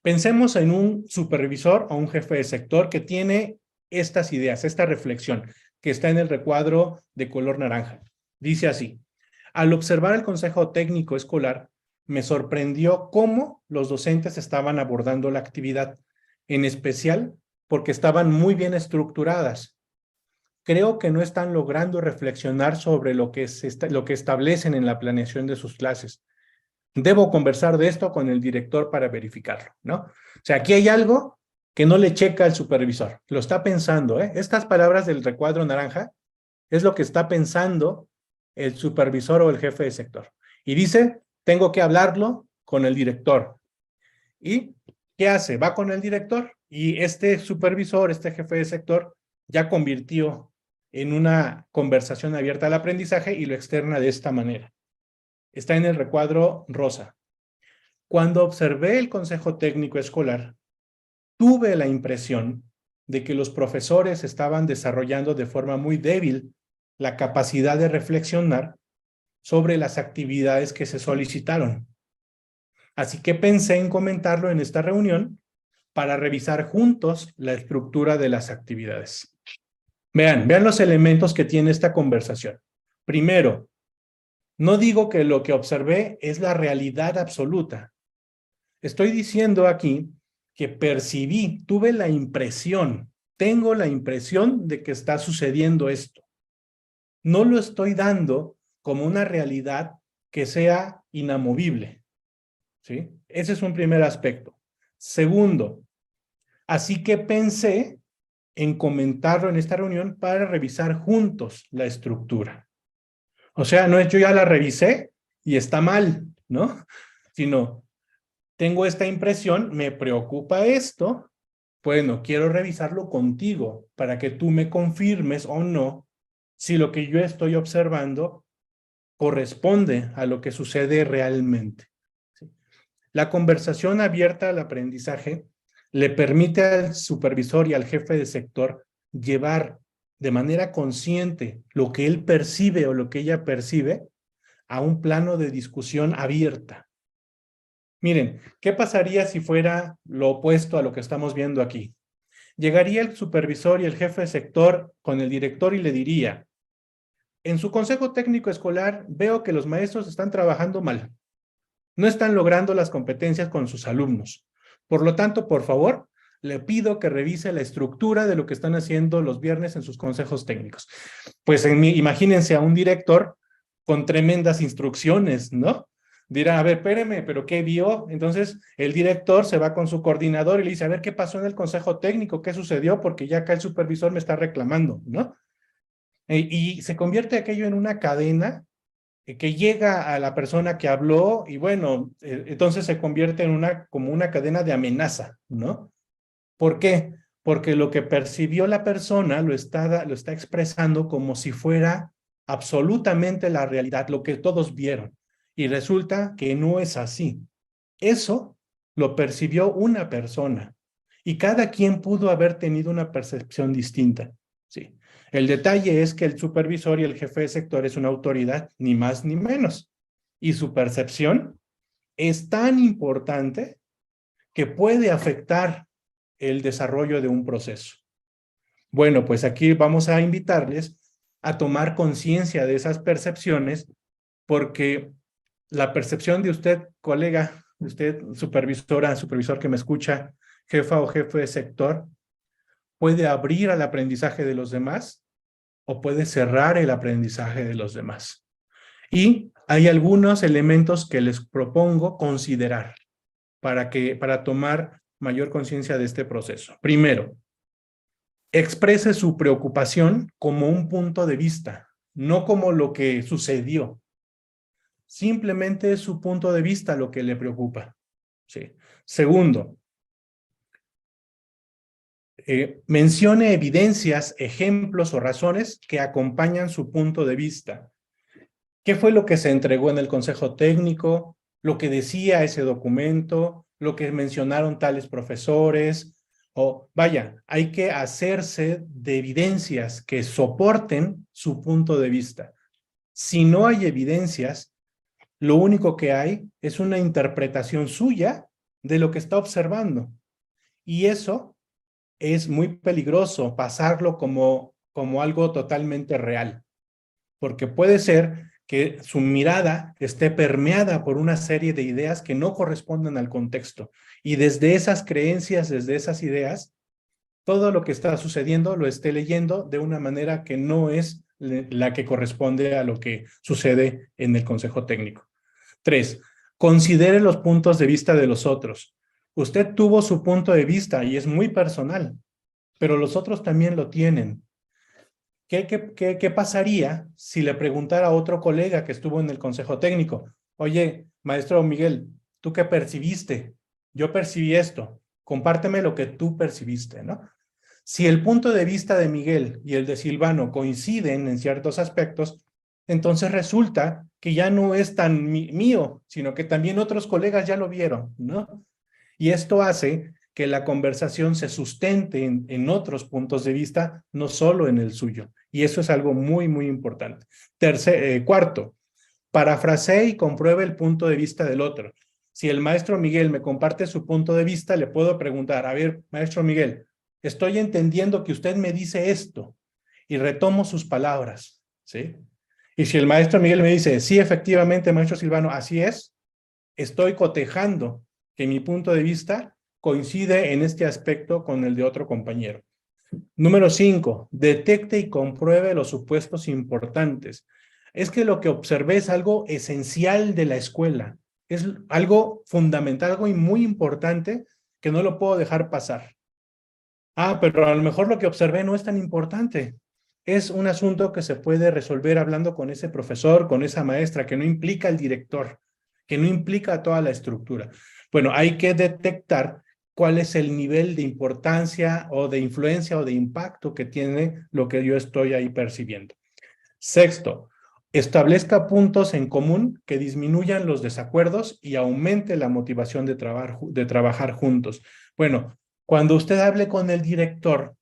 pensemos en un supervisor o un jefe de sector que tiene estas ideas, esta reflexión, que está en el recuadro de color naranja. Dice así: al observar el Consejo Técnico Escolar, me sorprendió cómo los docentes estaban abordando la actividad, en especial porque estaban muy bien estructuradas. Creo que no están logrando reflexionar sobre lo que establecen en la planeación de sus clases. Debo conversar de esto con el director para verificarlo, ¿no? O sea, aquí hay algo que no le checa al supervisor. Lo está pensando, ¿eh? Estas palabras del recuadro naranja es lo que está pensando el supervisor o el jefe de sector. Y dice, tengo que hablarlo con el director. ¿Y qué hace? Va con el director y este supervisor, este jefe de sector, ya convirtió en una conversación abierta al aprendizaje y lo externa de esta manera. Está en el recuadro rosa. Cuando observé el Consejo Técnico Escolar, tuve la impresión de que los profesores estaban desarrollando de forma muy débil la capacidad de reflexionar sobre las actividades que se solicitaron. Así que pensé en comentarlo en esta reunión para revisar juntos la estructura de las actividades. Vean los elementos que tiene esta conversación. Primero, no digo que lo que observé es la realidad absoluta. Estoy diciendo aquí que percibí, tuve la impresión, tengo la impresión de que está sucediendo esto. No lo estoy dando como una realidad que sea inamovible, ¿sí? Ese es un primer aspecto. Segundo, así que pensé en comentarlo en esta reunión para revisar juntos la estructura. O sea, no es yo ya la revisé y está mal, ¿no? Sino, tengo esta impresión, me preocupa esto, bueno, quiero revisarlo contigo para que tú me confirmes o no si lo que yo estoy observando corresponde a lo que sucede realmente. ¿Sí? La conversación abierta al aprendizaje le permite al supervisor y al jefe de sector llevar de manera consciente lo que él percibe o lo que ella percibe a un plano de discusión abierta. Miren, ¿qué pasaría si fuera lo opuesto a lo que estamos viendo aquí? Llegaría el supervisor y el jefe de sector con el director y le diría: en su consejo técnico escolar veo que los maestros están trabajando mal. No están logrando las competencias con sus alumnos. Por lo tanto, por favor, le pido que revise la estructura de lo que están haciendo los viernes en sus consejos técnicos. Pues imagínense a un director con tremendas instrucciones, ¿no? Dirá, a ver, espéreme, ¿pero qué vio? Entonces, el director se va con su coordinador y le dice, a ver, ¿qué pasó en el consejo técnico? ¿Qué sucedió? Porque ya acá el supervisor me está reclamando, ¿no? Y se convierte aquello en una cadena que llega a la persona que habló y bueno, entonces se convierte en como una cadena de amenaza, ¿no? ¿Por qué? Porque lo que percibió la persona lo está expresando como si fuera absolutamente la realidad, lo que todos vieron. Y resulta que no es así. Eso lo percibió una persona y cada quien pudo haber tenido una percepción distinta. Sí. El detalle es que el supervisor y el jefe de sector es una autoridad, ni más ni menos. Y su percepción es tan importante que puede afectar el desarrollo de un proceso. Bueno, pues aquí vamos a invitarles a tomar conciencia de esas percepciones, porque la percepción de usted, colega, de usted, supervisora, supervisor que me escucha, jefa o jefe de sector, puede abrir al aprendizaje de los demás o puede cerrar el aprendizaje de los demás. Y hay algunos elementos que les propongo considerar para tomar mayor conciencia de este proceso. Primero, exprese su preocupación como un punto de vista, no como lo que sucedió. Simplemente es su punto de vista lo que le preocupa. Sí. Segundo, mencione evidencias, ejemplos o razones que acompañan su punto de vista. ¿Qué fue lo que se entregó en el consejo técnico? ¿Lo que decía ese documento? ¿Lo que mencionaron tales profesores? O vaya, hay que hacerse de evidencias que soporten su punto de vista. Si no hay evidencias, lo único que hay es una interpretación suya de lo que está observando. Y eso es muy peligroso, pasarlo como algo totalmente real. Porque puede ser que su mirada esté permeada por una serie de ideas que no corresponden al contexto. Y desde esas creencias, desde esas ideas, todo lo que está sucediendo lo esté leyendo de una manera que no es la que corresponde a lo que sucede en el consejo técnico. 3. Considere los puntos de vista de los otros. Usted tuvo su punto de vista y es muy personal, pero los otros también lo tienen. ¿Qué pasaría si le preguntara a otro colega que estuvo en el consejo técnico? Oye, maestro Miguel, ¿tú qué percibiste? Yo percibí esto. Compárteme lo que tú percibiste, ¿no? Si el punto de vista de Miguel y el de Silvano coinciden en ciertos aspectos, entonces resulta que ya no es tan mío, sino que también otros colegas ya lo vieron, ¿no? Y esto hace que la conversación se sustente en otros puntos de vista, no solo en el suyo. Y eso es algo muy, muy importante. Cuarto, parafrasee y compruebe el punto de vista del otro. Si el maestro Miguel me comparte su punto de vista, le puedo preguntar, a ver, maestro Miguel, estoy entendiendo que usted me dice esto y retomo sus palabras, ¿sí? Y si el maestro Miguel me dice, sí, efectivamente, maestro Silvano, así es, estoy cotejando que mi punto de vista coincide en este aspecto con el de otro compañero. Número 5, detecte y compruebe los supuestos importantes. Es que lo que observé es algo esencial de la escuela, es algo fundamental, algo muy importante que no lo puedo dejar pasar. Ah, pero a lo mejor lo que observé no es tan importante. Es un asunto que se puede resolver hablando con ese profesor, con esa maestra, que no implica al director, que no implica toda la estructura. Bueno, hay que detectar cuál es el nivel de importancia o de influencia o de impacto que tiene lo que yo estoy ahí percibiendo. Sexto, establezca puntos en común que disminuyan los desacuerdos y aumente la motivación de trabajar juntos. Bueno, cuando usted hable con el director,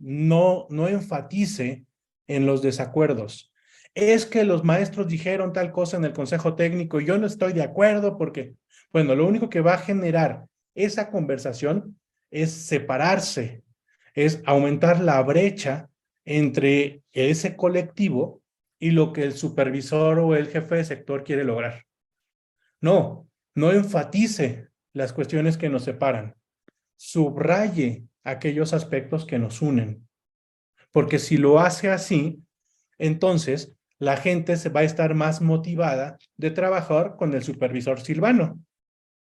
no enfatice en los desacuerdos. Es que los maestros dijeron tal cosa en el consejo técnico y yo no estoy de acuerdo porque, bueno, lo único que va a generar esa conversación es separarse, es aumentar la brecha entre ese colectivo y lo que el supervisor o el jefe de sector quiere lograr. No enfatice las cuestiones que nos separan. Subraye aquellos aspectos que nos unen. Porque si lo hace así, entonces la gente se va a estar más motivada de trabajar con el supervisor Silvano.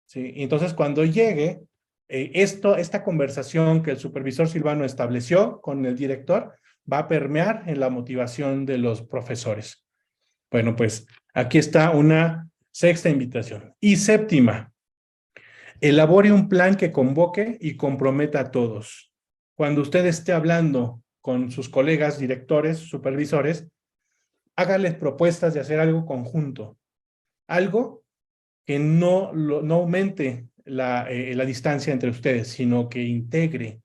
¿Sí? Entonces, cuando llegue esta conversación que el supervisor Silvano estableció con el director, va a permear en la motivación de los profesores. Bueno, pues aquí está una sexta invitación. Y séptima, elabore un plan que convoque y comprometa a todos. Cuando usted esté hablando con sus colegas, directores, supervisores, hágales propuestas de hacer algo conjunto. Algo que no aumente la distancia entre ustedes, sino que integre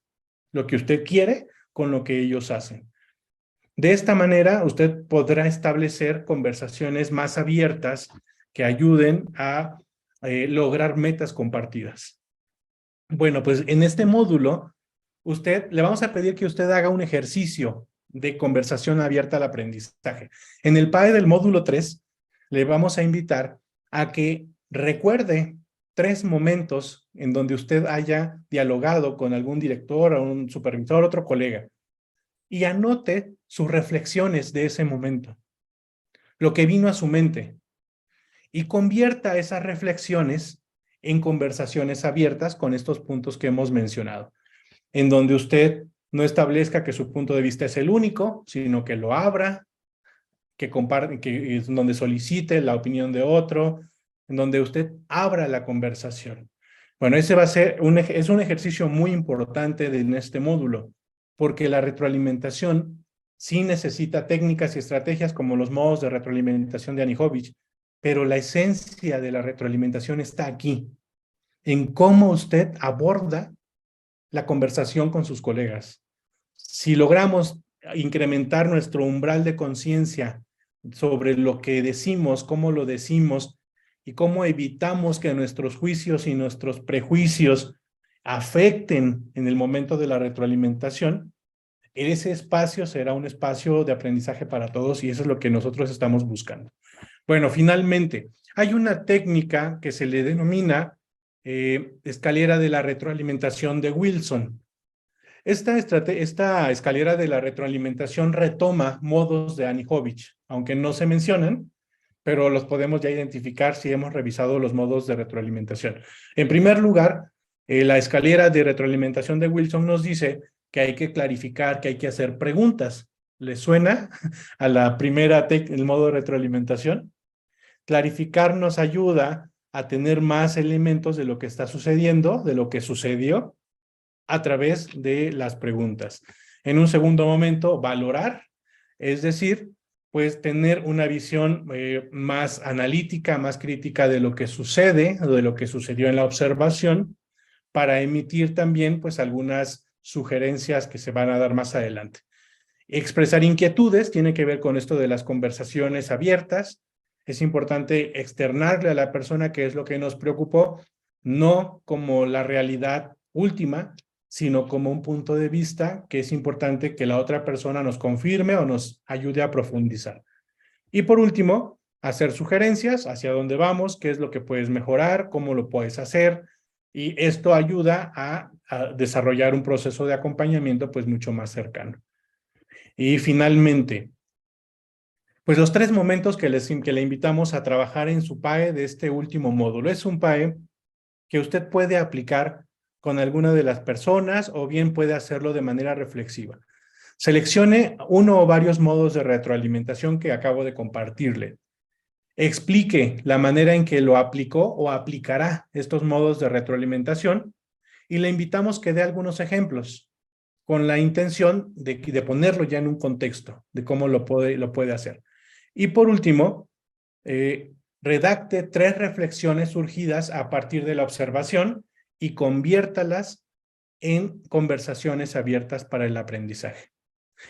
lo que usted quiere con lo que ellos hacen. De esta manera, usted podrá establecer conversaciones más abiertas que ayuden a lograr metas compartidas. Bueno, pues en este módulo, le vamos a pedir que usted haga un ejercicio de conversación abierta al aprendizaje. En el PAE del módulo 3, le vamos a invitar a que recuerde 3 momentos en donde usted haya dialogado con algún director o un supervisor, otro colega, y anote sus reflexiones de ese momento, lo que vino a su mente, y convierta esas reflexiones en conversaciones abiertas con estos puntos que hemos mencionado, en donde usted no establezca que su punto de vista es el único, sino que lo abra, que comparte, que es donde solicite la opinión de otro, en donde usted abra la conversación. Bueno, ese va a ser es un ejercicio muy importante en este módulo, porque la retroalimentación sí necesita técnicas y estrategias como los modos de retroalimentación de Anijovic, pero la esencia de la retroalimentación está aquí, en cómo usted aborda la conversación con sus colegas. Si logramos incrementar nuestro umbral de conciencia sobre lo que decimos, cómo lo decimos y cómo evitamos que nuestros juicios y nuestros prejuicios afecten en el momento de la retroalimentación, ese espacio será un espacio de aprendizaje para todos y eso es lo que nosotros estamos buscando. Bueno, finalmente, hay una técnica que se le denomina escalera de la retroalimentación de Wilson. Esta escalera de la retroalimentación retoma modos de Anijovic, aunque no se mencionan, pero los podemos ya identificar si hemos revisado los modos de retroalimentación. En primer lugar, la escalera de retroalimentación de Wilson nos dice que hay que clarificar, que hay que hacer preguntas. ¿Le suena a la primera el modo de retroalimentación? Clarificar nos ayuda a tener más elementos de lo que está sucediendo, de lo que sucedió, a través de las preguntas. En un segundo momento, valorar, es decir, pues tener una visión más analítica, más crítica de lo que sucede, de lo que sucedió en la observación, para emitir también pues algunas sugerencias que se van a dar más adelante. Expresar inquietudes tiene que ver con esto de las conversaciones abiertas, es importante externarle a la persona qué es lo que nos preocupó, no como la realidad última, sino como un punto de vista que es importante que la otra persona nos confirme o nos ayude a profundizar. Y por último, hacer sugerencias hacia dónde vamos, qué es lo que puedes mejorar, cómo lo puedes hacer, y esto ayuda a desarrollar un proceso de acompañamiento pues mucho más cercano. Y finalmente, pues los 3 momentos que le invitamos a trabajar en su PAE de este último módulo. Es un PAE que usted puede aplicar con alguna de las personas o bien puede hacerlo de manera reflexiva. Seleccione uno o varios modos de retroalimentación que acabo de compartirle. Explique la manera en que lo aplicó o aplicará estos modos de retroalimentación y le invitamos que dé algunos ejemplos con la intención de ponerlo ya en un contexto de cómo lo puede hacer. Y por último, redacte 3 reflexiones surgidas a partir de la observación y conviértalas en conversaciones abiertas para el aprendizaje.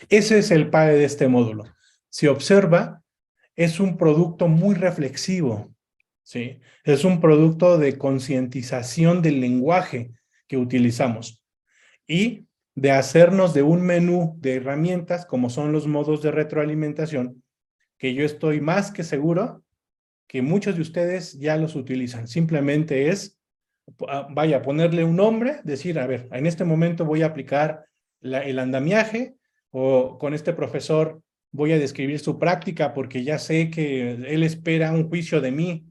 Ese es el PAE de este módulo. Si observa, es un producto muy reflexivo, ¿sí? Es un producto de concientización del lenguaje que utilizamos y de hacernos de un menú de herramientas como son los modos de retroalimentación, que yo estoy más que seguro que muchos de ustedes ya los utilizan. Simplemente es, vaya, ponerle un nombre, decir, a ver, en este momento voy a aplicar el andamiaje o con este profesor voy a describir su práctica porque ya sé que él espera un juicio de mí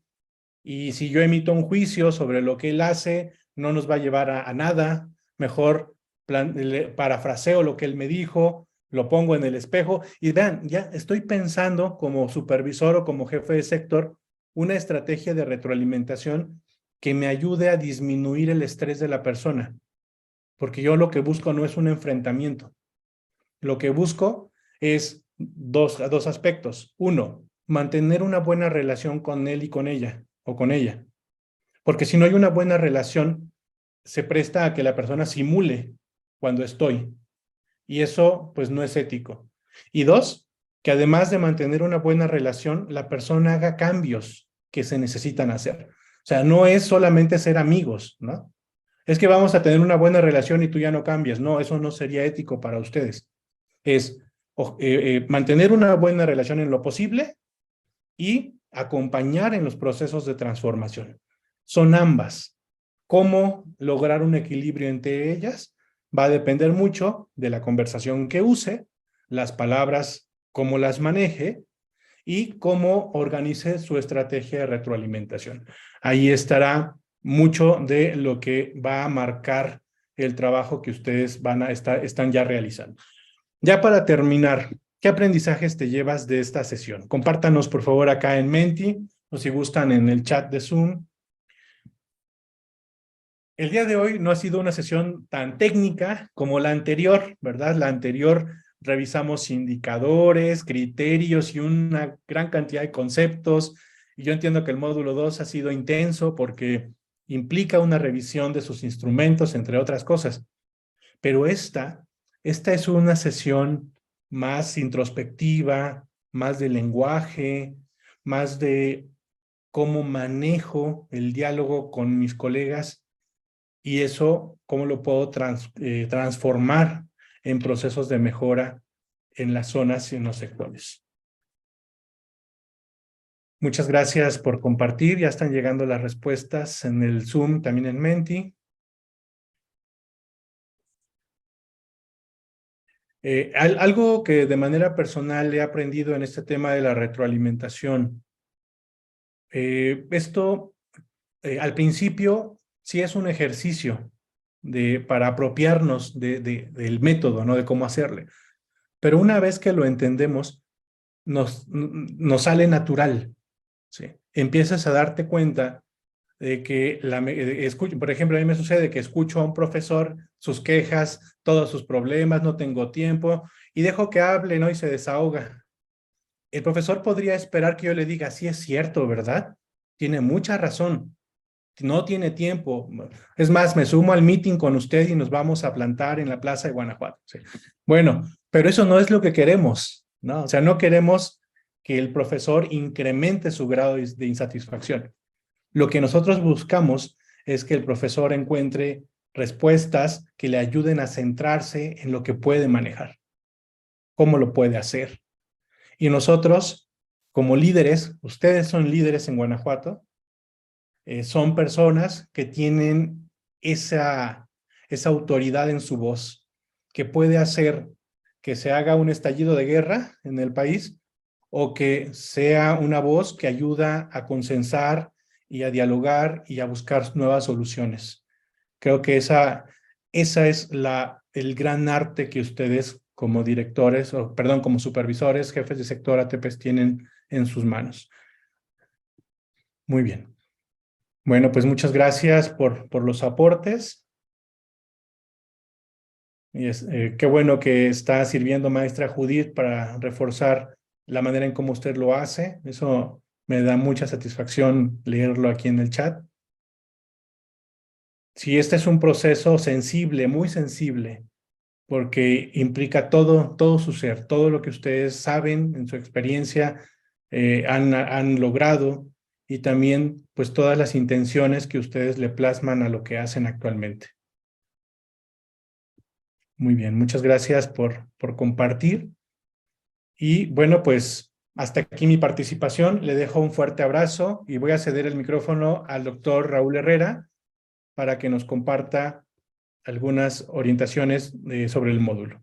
y si yo emito un juicio sobre lo que él hace, no nos va a llevar a nada. Mejor parafraseo lo que él me dijo, lo pongo en el espejo y vean, ya estoy pensando como supervisor o como jefe de sector una estrategia de retroalimentación que me ayude a disminuir el estrés de la persona, porque yo lo que busco no es un enfrentamiento. Lo que busco es dos aspectos. Uno, mantener una buena relación con él y con ella, o con ella. Porque si no hay una buena relación, se presta a que la persona simule cuando estoy. Y eso, pues, no es ético. Y dos, que además de mantener una buena relación, la persona haga cambios que se necesitan hacer. O sea, no es solamente ser amigos, ¿no? Es que vamos a tener una buena relación y tú ya no cambias. No, eso no sería ético para ustedes. Es mantener una buena relación en lo posible y acompañar en los procesos de transformación. Son ambas. ¿Cómo lograr un equilibrio entre ellas? Va a depender mucho de la conversación que use, las palabras, cómo las maneje y cómo organice su estrategia de retroalimentación. Ahí estará mucho de lo que va a marcar el trabajo que ustedes están ya realizando. Ya para terminar, ¿qué aprendizajes te llevas de esta sesión? Compártanos, por favor, acá en Menti, o si gustan en el chat de Zoom. El día de hoy no ha sido una sesión tan técnica como la anterior, ¿verdad? La anterior revisamos indicadores, criterios y una gran cantidad de conceptos. Y yo entiendo que el módulo 2 ha sido intenso porque implica una revisión de sus instrumentos, entre otras cosas. Pero esta es una sesión más introspectiva, más de lenguaje, más de cómo manejo el diálogo con mis colegas y eso, cómo lo puedo transformar en procesos de mejora en las zonas y en los sectores. Muchas gracias por compartir. Ya están llegando las respuestas en el Zoom, también en Menti. Algo que de manera personal he aprendido en este tema de la retroalimentación. Esto, al principio, sí es un ejercicio para apropiarnos del método, ¿no? De cómo hacerle. Pero una vez que lo entendemos, nos sale natural, ¿sí? Empiezas a darte cuenta de que, por ejemplo, a mí me sucede que escucho a un profesor sus quejas, todos sus problemas, no tengo tiempo, y dejo que hable, ¿no? Y se desahoga. El profesor podría esperar que yo le diga, sí es cierto, ¿verdad? Tiene mucha razón, no tiene tiempo. Es más, me sumo al meeting con usted y nos vamos a plantar en la Plaza de Guanajuato. ¿Sí? Bueno, pero eso no es lo que queremos, ¿no? O sea, no queremos que el profesor incremente su grado de insatisfacción. Lo que nosotros buscamos es que el profesor encuentre respuestas que le ayuden a centrarse en lo que puede manejar, cómo lo puede hacer. Y nosotros, como líderes, ustedes son líderes en Guanajuato, son personas que tienen esa autoridad en su voz, que puede hacer que se haga un estallido de guerra en el país o que sea una voz que ayuda a consensar y a dialogar y a buscar nuevas soluciones. Creo que esa es el gran arte que ustedes como directores, o perdón, como supervisores, jefes de sector ATPs tienen en sus manos. Muy bien. Bueno, pues muchas gracias por los aportes. Y qué bueno que está sirviendo maestra Judith para reforzar la manera en cómo usted lo hace. Eso me da mucha satisfacción leerlo aquí en el chat. Sí, este es un proceso sensible, muy sensible, porque implica todo su ser, todo lo que ustedes saben en su experiencia, han logrado, y también pues todas las intenciones que ustedes le plasman a lo que hacen actualmente. Muy bien, muchas gracias por compartir. Y bueno, pues hasta aquí mi participación. Le dejo un fuerte abrazo y voy a ceder el micrófono al doctor Raúl Herrera para que nos comparta algunas orientaciones sobre el módulo.